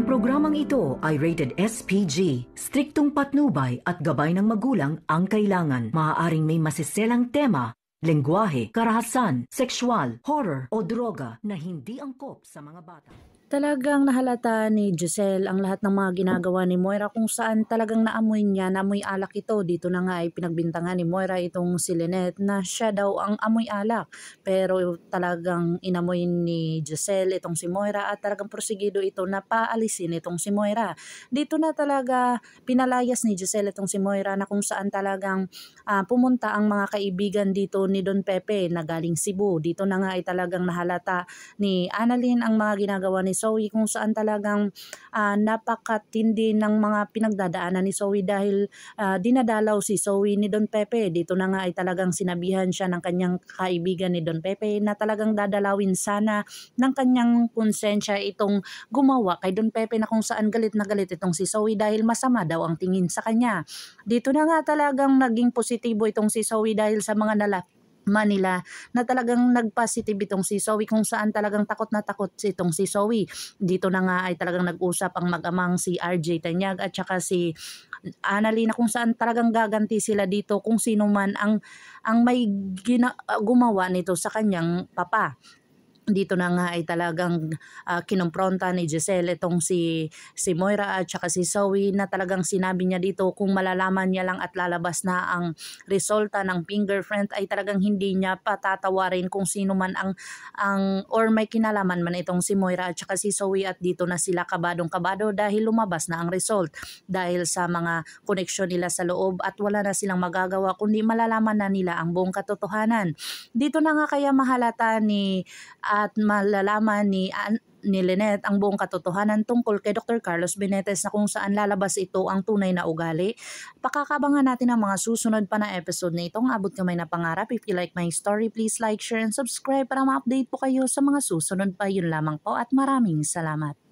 programang ito ay rated SPG. Striktong patnubay at gabay ng magulang ang kailangan. Maaaring may masiselang tema, lengguwahe, karahasan, sexual, horror o droga na hindi angkop sa mga bata. Talagang nahalata ni Giselle ang lahat ng mga ginagawa ni Moira kung saan talagang naamoy niya, naamoy alak ito. Dito na nga ay pinagbintangan ni Moira itong si Lynette na siya daw ang amoy alak. Pero talagang inamoy ni Giselle itong si Moira at talagang prosigido ito na paalisin itong si Moira. Dito na talaga pinalayas ni Giselle itong si Moira na kung saan talagang pumunta ang mga kaibigan dito ni Don Pepe na galing Cebu. Dito na nga ay talagang nahalata ni Annalyn ang mga ginagawa ni Zoe kung saan talagang napakatindi ng mga pinagdadaanan ni Zoe dahil dinadalaw si Zoe ni Don Pepe. Dito na nga ay talagang sinabihan siya ng kanyang kaibigan ni Don Pepe na talagang dadalawin sana ng kanyang konsensya itong gumawa kay Don Pepe na kung saan galit na galit itong si Zoe dahil masama daw ang tingin sa kanya. Dito na nga talagang naging positibo itong si Zoe dahil sa mga Manila na talagang nagpositive itong si Zoe kung saan talagang takot na takot itong si Zoe. Dito na nga ay talagang nag-usap ang mag-amang si RJ Tanyag at saka si Annalyn na kung saan talagang gaganti sila dito kung sino man ang may gumawa nito sa kanyang papa. Dito na nga ay talagang kinompronta ni Giselle itong si Moira at saka si Zoe na talagang sinabi niya dito kung malalaman niya lang at lalabas na ang resulta ng fingerprint ay talagang hindi niya patatawarin kung sino man ang or may kinalaman man itong si Moira at saka si Zoe at dito na sila kabadong-kabado dahil lumabas na ang result dahil sa mga koneksyon nila sa loob at wala na silang magagawa kundi malalaman na nila ang buong katotohanan. Dito na nga kaya mahalata at malalaman ni Lynette ang buong katotohanan tungkol kay Dr. Carlos Benitez na kung saan lalabas ito ang tunay na ugali. Pakakabangan natin ang mga susunod pa na episode na itong Abot Kamay na Pangarap. If you like my story, please like, share, and subscribe para ma-update po kayo sa mga susunod pa. Yun lamang po at maraming salamat.